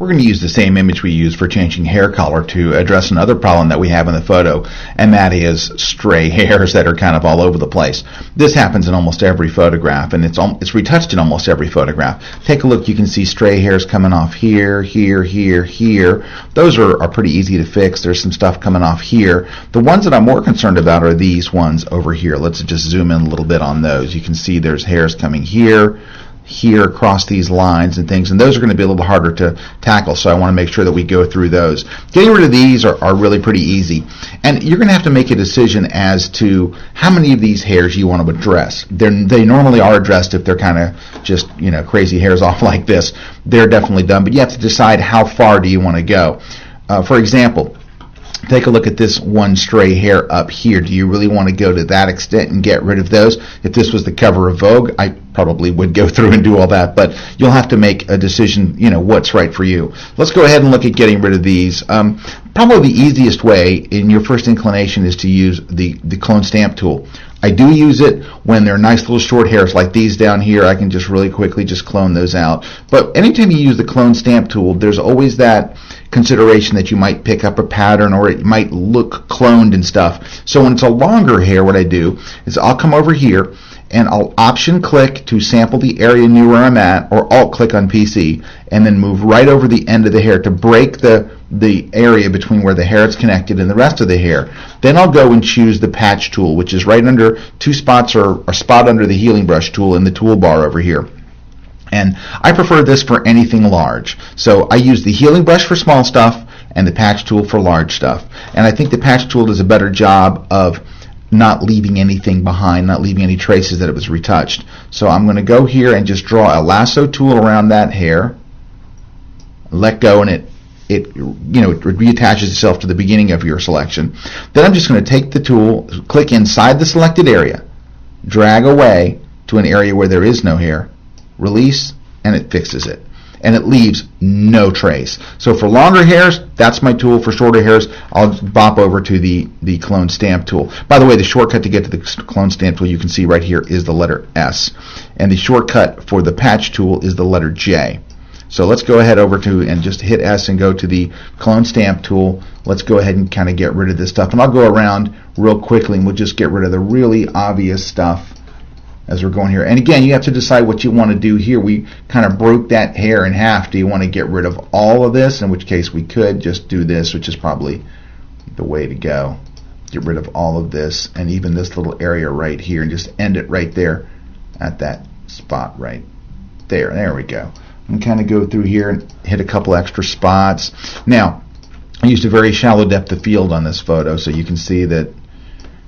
We're going to use the same image we use for changing hair color to address another problem that we have in the photo, and that is stray hairs that are kind of all over the place. This happens in almost every photograph, and it's retouched in almost every photograph. Take a look. You can see stray hairs coming off here, here, here, here. Those are pretty easy to fix. There's some stuff coming off here. The ones that I'm more concerned about are these ones over here. Let's just zoom in a little bit on those. You can see there's hairs coming here, here across these lines and things, and those are going to be a little harder to tackle, so I want to make sure that we go through those. Getting rid of these are really pretty easy, and you're going to have to make a decision as to how many of these hairs you want to address. They normally are addressed if they're kind of just, you know, crazy hairs off like this. They're definitely done, but you have to decide how far do you want to go. For example, take a look at this one stray hair up here. Do you really want to go to that extent and get rid of those? If this was the cover of Vogue, I probably would go through and do all that, but you'll have to make a decision, you know, what's right for you. Let's go ahead and look at getting rid of these. Probably the easiest way in your first inclination is to use the clone stamp tool. I do use it when they're nice little short hairs like these down here. I can just really quickly just clone those out. But anytime you use the clone stamp tool, there's always that consideration that you might pick up a pattern or it might look cloned and stuff. So when it's a longer hair, what I do is I'll come over here and I'll option click to sample the area near where I'm at, or alt click on PC, and then move right over the end of the hair to break the area between where the hair is connected and the rest of the hair. Then I'll go and choose the patch tool, which is right under two spots, or a spot under the healing brush tool in the toolbar over here. And I prefer this for anything large. So I use the healing brush for small stuff and the patch tool for large stuff. And I think the patch tool does a better job of not leaving anything behind, not leaving any traces that it was retouched. So I'm going to go here and just draw a lasso tool around that hair, let go, and it reattaches itself to the beginning of your selection. Then I'm just going to take the tool, click inside the selected area, drag away to an area where there is no hair, release, and it fixes it. And it leaves no trace. So for longer hairs, that's my tool. For shorter hairs, I'll bop over to the clone stamp tool. By the way, the shortcut to get to the clone stamp tool, you can see right here, is the letter S. And the shortcut for the patch tool is the letter J. So let's go ahead over to and just hit S and go to the clone stamp tool. Let's go ahead and kind of get rid of this stuff. And I'll go around real quickly and we'll just get rid of the really obvious stuff as we're going here. And again, you have to decide what you want to do here. We kind of broke that hair in half. Do you want to get rid of all of this? In which case we could just do this, which is probably the way to go. Get rid of all of this and even this little area right here and just end it right there at that spot right there. There we go. And kind of go through here and hit a couple extra spots. Now, I used a very shallow depth of field on this photo, so you can see that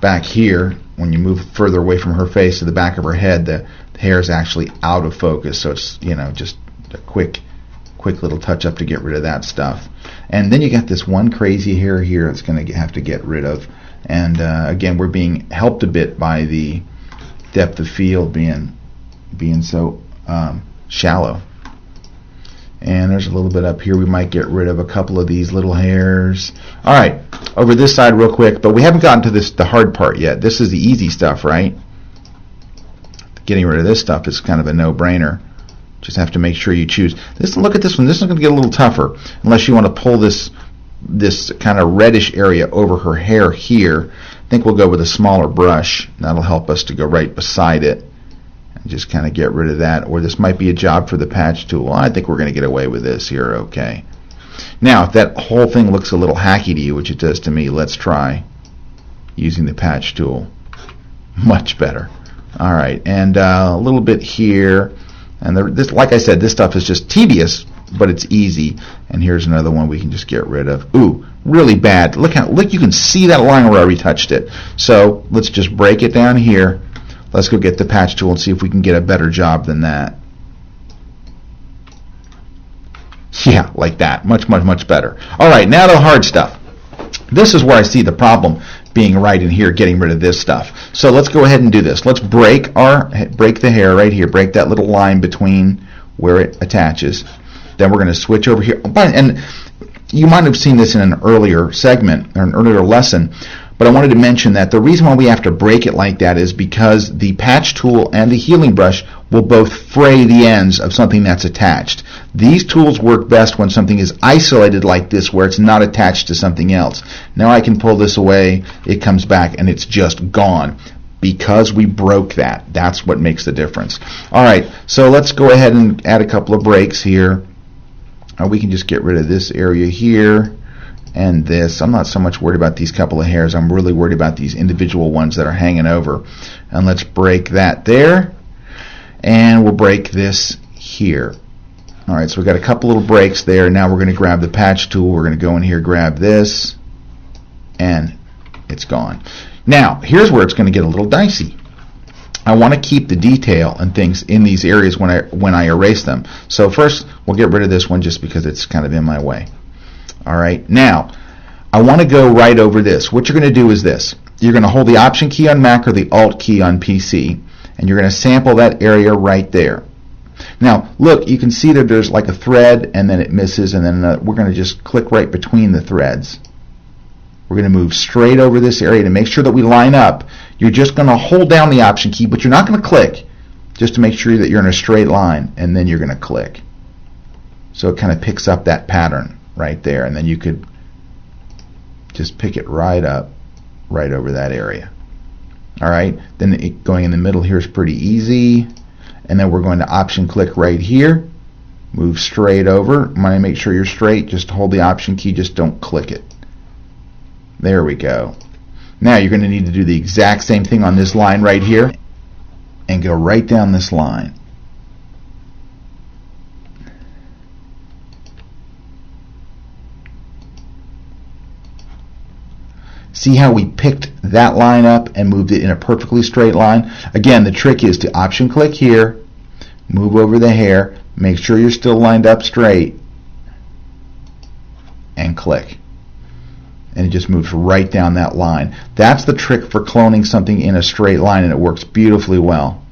back here, when you move further away from her face to the back of her head, the hair is actually out of focus. So it's, you know, just a quick little touch up to get rid of that stuff. And then you got this one crazy hair here that's going to have to get rid of. And again, we're being helped a bit by the depth of field being so shallow. And there's a little bit up here. We might get rid of a couple of these little hairs. All right, over this side real quick, but we haven't gotten to the hard part yet. This is the easy stuff, right? Getting rid of this stuff is kind of a no-brainer. Just have to make sure you choose. Look at this one. This is going to get a little tougher unless you want to pull this kind of reddish area over her hair here. I think we'll go with a smaller brush. That'll help us to go right beside it. Just kind of get rid of that, or this might be a job for the patch tool. Well, I think we're going to get away with this here. Okay. Now, if that whole thing looks a little hacky to you, which it does to me, let's try using the patch tool. Much better. All right, and a little bit here. And this, like I said, this stuff is just tedious, but it's easy. And here's another one we can just get rid of. Ooh, really bad. Look, you can see that line where I retouched it. So let's just break it down here. Let's go get the patch tool and see if we can get a better job than that. Yeah, like that. Much, much, much better. All right, now the hard stuff. This is where I see the problem being right in here, getting rid of this stuff. So let's go ahead and do this. Let's break the hair right here. Break that little line between where it attaches. Then we're going to switch over here. And you might have seen this in an earlier segment or an earlier lesson. But I wanted to mention that the reason why we have to break it like that is because the patch tool and the healing brush will both fray the ends of something that's attached. These tools work best when something is isolated like this, where it's not attached to something else. Now I can pull this away, it comes back, and it's just gone. Because we broke that. That's what makes the difference. Alright, so let's go ahead and add a couple of breaks here. We can just get rid of this area here and this. I'm not so much worried about these couple of hairs. I'm really worried about these individual ones that are hanging over. And let's break that there. And we'll break this here. Alright, so we've got a couple little breaks there. Now we're going to grab the patch tool. We're going to go in here, grab this, and it's gone. Now, here's where it's going to get a little dicey. I want to keep the detail and things in these areas when I erase them. So first, we'll get rid of this one just because it's kind of in my way. Alright, now, I want to go right over this. What you're going to do is this. You're going to hold the Option key on Mac or the Alt key on PC, and you're going to sample that area right there. Now, look, you can see that there's like a thread, and then it misses, and then we're going to just click right between the threads. We're going to move straight over this area to make sure that we line up. You're just going to hold down the Option key, but you're not going to click, just to make sure that you're in a straight line, and then you're going to click. So it kind of picks up that pattern right there, and then you could just pick it right up, right over that area. Alright, then going in the middle here is pretty easy, and then we're going to Option click right here, move straight over. Want to make sure you're straight, just hold the Option key, just don't click it. There we go. Now you're going to need to do the exact same thing on this line right here and go right down this line. See how we picked that line up and moved it in a perfectly straight line? Again, the trick is to Option click here, move over the hair, make sure you're still lined up straight, and click. And it just moves right down that line. That's the trick for cloning something in a straight line, and it works beautifully well.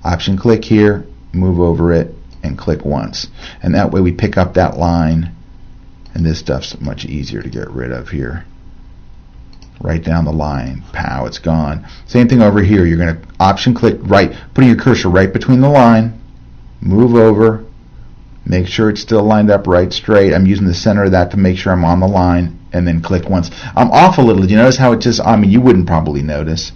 Option click here, move over it, and click once. And that way we pick up that line, and this stuff's much easier to get rid of here. Right down the line. Pow, it's gone. Same thing over here. You're going to Option click right, putting your cursor right between the line, move over, make sure it's still lined up right straight. I'm using the center of that to make sure I'm on the line, and then click once. I'm off a little. Do you notice how it just, I mean, you wouldn't probably notice,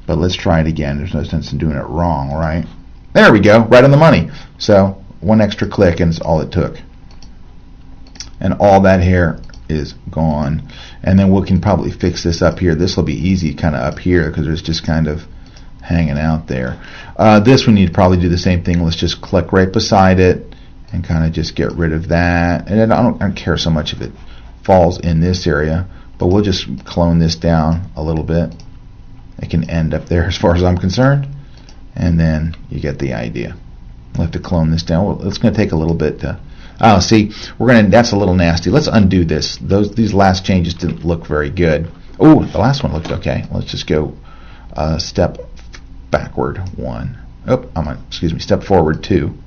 but let's try it again. There's no sense in doing it wrong, right? There we go, right on the money. So one extra click and it's all it took. And all that hair is gone. And then we can probably fix this up here. This will be easy kind of up here because it's just kind of hanging out there. This we need to probably do the same thing. Let's just click right beside it and kind of just get rid of that. And I don't care so much if it falls in this area, but we'll just clone this down a little bit. It can end up there as far as I'm concerned, and then you get the idea. We'll have to clone this down. Well, it's going to take a little bit to, oh, see, that's a little nasty. Let's undo this. These last changes didn't look very good. Oh, the last one looked okay. Let's just go step backward 1. Step forward 2.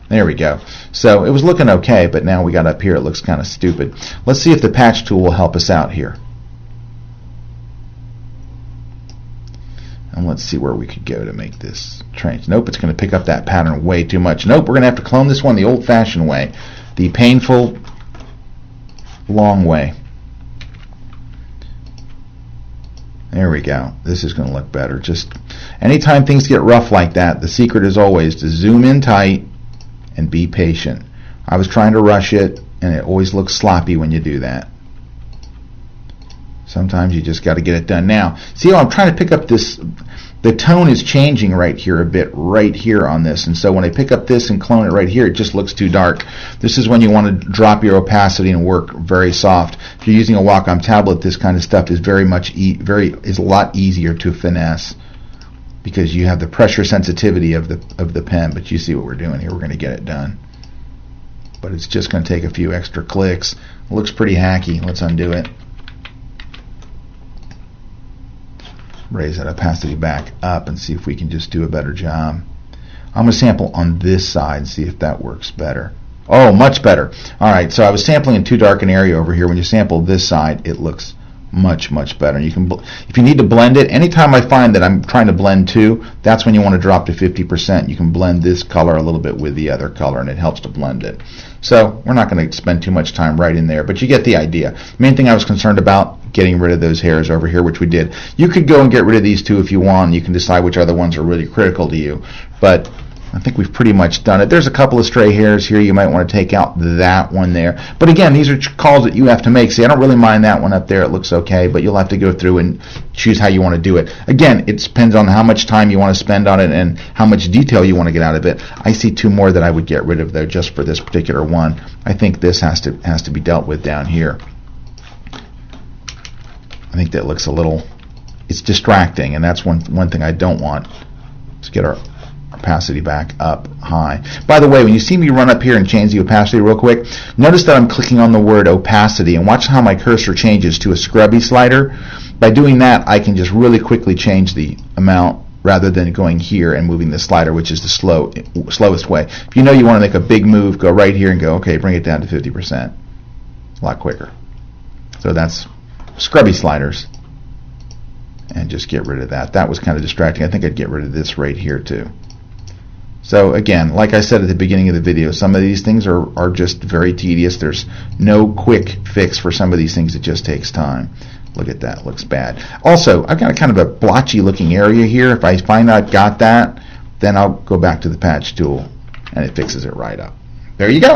There we go. So it was looking okay, but now we got up here, it looks kind of stupid. Let's see if the patch tool will help us out here. And let's see where we could go to make this change. Nope, it's going to pick up that pattern way too much. Nope, we're going to have to clone this one the old-fashioned way. The painful, long way. There we go. This is going to look better. Just anytime things get rough like that, the secret is always to zoom in tight and be patient. I was trying to rush it, and it always looks sloppy when you do that. Sometimes you just got to get it done. Now, see how I'm trying to pick up this, the tone is changing right here a bit, right here on this, and so when I pick up this and clone it right here, it just looks too dark. This is when you want to drop your opacity and work very soft. If you're using a Wacom tablet, this kind of stuff is is a lot easier to finesse, because you have the pressure sensitivity of the pen. But you see what we're doing here. We're going to get it done, but it's just going to take a few extra clicks. It looks pretty hacky. Let's undo it. Raise that opacity back up and see if we can just do a better job. I'm going to sample on this side and see if that works better. Oh, much better. Alright, so I was sampling in too dark an area over here. When you sample this side, it looks much better. You can, if you need to blend it, anytime I find that I'm trying to blend two, that's when you want to drop to 50%. You can blend this color a little bit with the other color, and it helps to blend it. So we're not going to spend too much time right in there, but you get the idea. Main thing I was concerned about, getting rid of those hairs over here, which we did. You could go and get rid of these two if you want. You can decide which other ones are really critical to you, but I think we've pretty much done it. There's a couple of stray hairs here. You might want to take out that one there. But again, these are calls that you have to make. See, I don't really mind that one up there. It looks okay, but you'll have to go through and choose how you want to do it. Again, it depends on how much time you want to spend on it and how much detail you want to get out of it. I see two more that I would get rid of though, just for this particular one. I think this has to be dealt with down here. I think that looks a little, it's distracting, and that's one thing I don't want. Let's get our opacity back up high. By the way, when you see me run up here and change the opacity real quick, notice that I'm clicking on the word opacity, and watch how my cursor changes to a scrubby slider. By doing that, I can just really quickly change the amount rather than going here and moving the slider, which is the slowest way. If you know you want to make a big move, go right here and go, okay, bring it down to 50%. A lot quicker. So that's scrubby sliders. And just get rid of that. That was kind of distracting. I think I'd get rid of this right here too. So again, like I said at the beginning of the video, some of these things are just very tedious. There's no quick fix for some of these things. It just takes time. Look at that, looks bad. Also, I've got kind of a blotchy looking area here. If I find I've got that, then I'll go back to the patch tool and it fixes it right up. There you go.